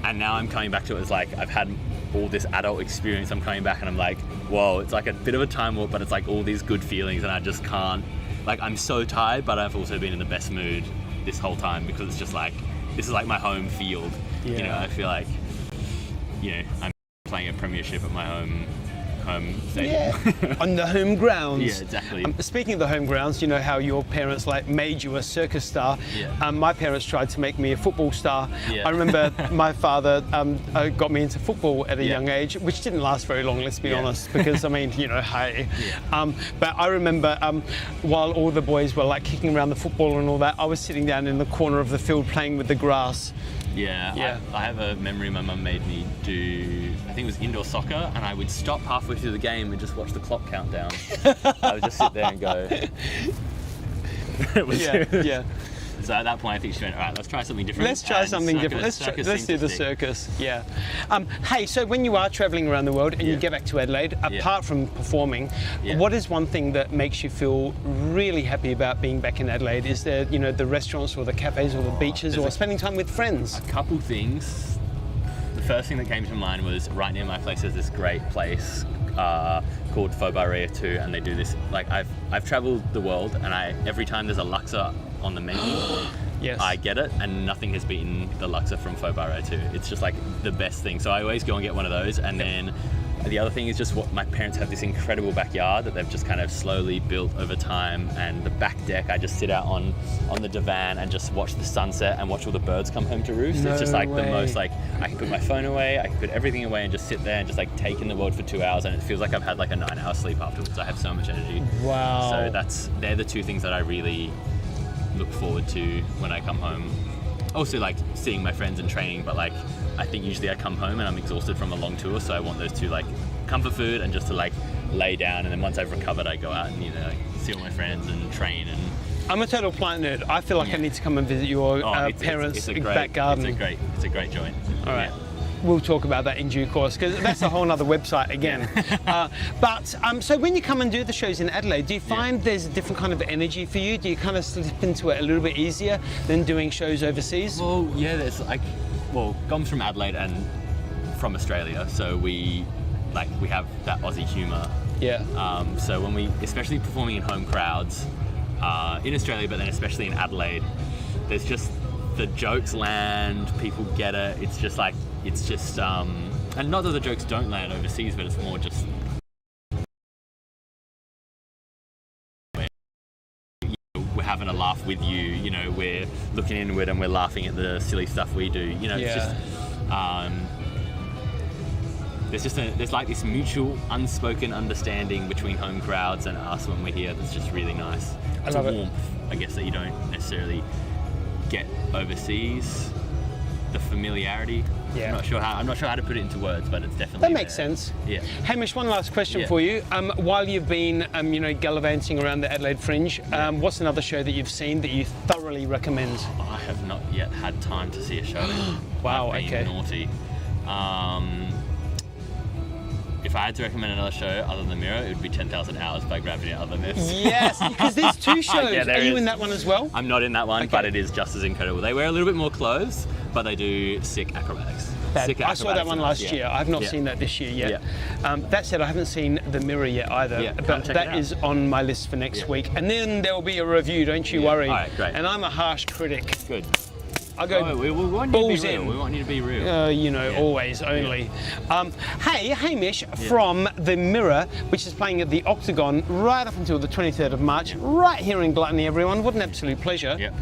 And now I'm coming back to it as like I've had all this adult experience. I'm coming back and I'm like, whoa, it's like a bit of a time warp, but it's like all these good feelings, and I just can't. Like, I'm so tired, but I've also been in the best mood this whole time, because it's just like, this is like my home field. Yeah. You know, I feel like, I'm playing a premiership at my home stadium. Yeah, on the home grounds. Yeah, exactly. Speaking of the home grounds, you know how your parents like made you a circus star. Yeah. My parents tried to make me a football star. Yeah. I remember my father got me into football at a Yeah. young age, which didn't last very long, let's be Yeah. honest, because I mean, hey. Yeah. But I remember while all the boys were like kicking around the football and all that, I was sitting down in the corner of the field playing with the grass. Yeah, Yeah. I have a memory my mum made me do, I think it was indoor soccer, and I would stop halfway through the game and just watch the clock count down. I would just sit there and go. It was, Yeah. So at that point, I think she went, all right, let's try something different. Let's try And something circus- different. circus Let's seemed do to the stick. circus. Yeah. Hey, so when you are traveling around the world and you Yeah. get back to Adelaide, Yeah. apart from performing, Yeah. what is one thing that makes you feel really happy about being back in Adelaide? Is there, the restaurants or the cafes or the beaches or spending time with friends? A couple things. The first thing that came to mind was right near my place there's this great place called Fauxbarrière 2, and they do this, like, I've traveled the world, and every time there's a laksa on the menu, Yes. I get it, and nothing has beaten the laksa from Fauxbarrière 2. It's just like the best thing. So I always go and get one of those, and then the other thing is just what my parents have this incredible backyard that they've just kind of slowly built over time, and the back deck, I just sit out on the divan and just watch the sunset and watch all the birds come home to roost. No It's just like way. the most, like, I can put my phone away, I can put everything away and just sit there and just like take in the world for 2 hours, and it feels like I've had like a 9-hour sleep afterwards. I have so much energy. Wow. So they're the two things that I really look forward to when I come home. Also, like, seeing my friends and training, but like I think usually I come home and I'm exhausted from a long tour, so I want those two, like, comfort food and just to like lay down, and then once I've recovered I go out and like, see all my friends and train. And I'm a total plant nerd. I feel like I Yeah. need to come and visit your parents' back garden. It's a great joint. All right. We'll talk about that in due course, because that's a whole other website again. So when you come and do the shows in Adelaide, do you find there's a different kind of energy for you? Do you kind of slip into it a little bit easier than doing shows overseas? Well, yeah, there's like, Gom's from Adelaide and from Australia, so we have that Aussie humour. Yeah. So when we, especially performing in home crowds in Australia, but then especially in Adelaide, there's just the jokes land, people get it. It's just, and not that the jokes don't land overseas, but it's more just we're having a laugh with you. We're looking inward and we're laughing at the silly stuff we do. It's just. There's like this mutual unspoken understanding between home crowds and us when we're here that's just really nice. It's a warmth, I guess, that you don't necessarily get overseas. The familiarity. Yeah. I'm not sure how to put it into words, but it's definitely That makes there. sense. Yeah. Hamish, one last question Yeah. for you. While you've been, gallivanting around the Adelaide Fringe, what's another show that you've seen that you thoroughly recommend? I have not yet had time to see a show. Wow, I've been okay. naughty. If I had to recommend another show other than Mirror, it would be 10,000 Hours by Gravity and Other Myths. Yes, because there's two shows. Yeah, there Are you is. in that one as well? I'm not in that one, Okay. but it is just as incredible. They wear a little bit more clothes, but they do sick acrobatics. Sick I saw that acrobatics one in last those, year. yeah. I've not Yeah. seen that this year yet. Yeah. That said, I haven't seen The Mirror yet either, Yeah, come but check that it out. is on my list for next Yeah. week. And then there will be a review, don't you Yeah. worry. All right, great. And I'm a harsh critic. Good. I go we want you to balls be real. in. We want you to be real. Always, only. Hey, Hamish from The Mirror, which is playing at the Octagon right up until the 23rd of March, right here in Gluttony, everyone. What an absolute pleasure. Yep.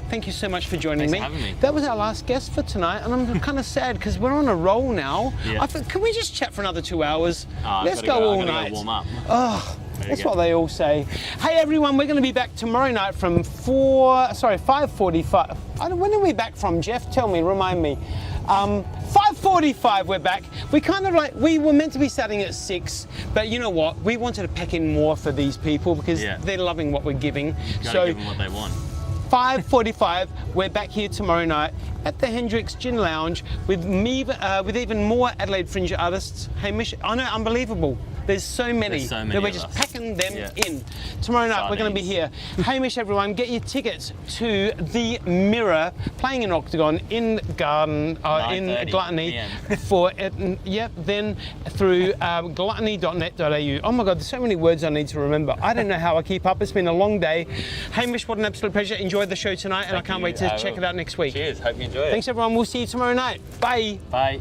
Thank you so much for joining Thanks me. for having me. That was our last guest for tonight, and I'm kind of sad because we're on a roll now. Yeah. Can we just chat for another 2 hours? Let's I've go gotta all I gotta night. Go warm up. Oh, There you that's go. what they all say. Hey everyone, we're going to be back tomorrow night from 5:45. When are we back from, Jeff? Tell me, remind me. 5:45 we're back. We were meant to be starting at 6, but you know what? We wanted to pack in more for these people because they're loving what we're giving. Gotta give them what they want. 5:45, we're back here tomorrow night at the Hendrick's Gin Lounge with me, with even more Adelaide Fringe artists. Hamish, I know, unbelievable. There's so many that we're of just us. packing them in. Tomorrow night we're going to be here. Hamish, everyone, get your tickets to The Mirror, playing in Octagon in Garden, in Gluttony, PM. for it. Then through gluttony.net.au. Oh my God, there's so many words I need to remember. I don't know how I keep up. It's been a long day. Hamish, what an absolute pleasure. Enjoy the show tonight, and I can't wait to check it out next week. Cheers. Hope you enjoy it. Thanks, everyone. We'll see you tomorrow night. Bye. Bye.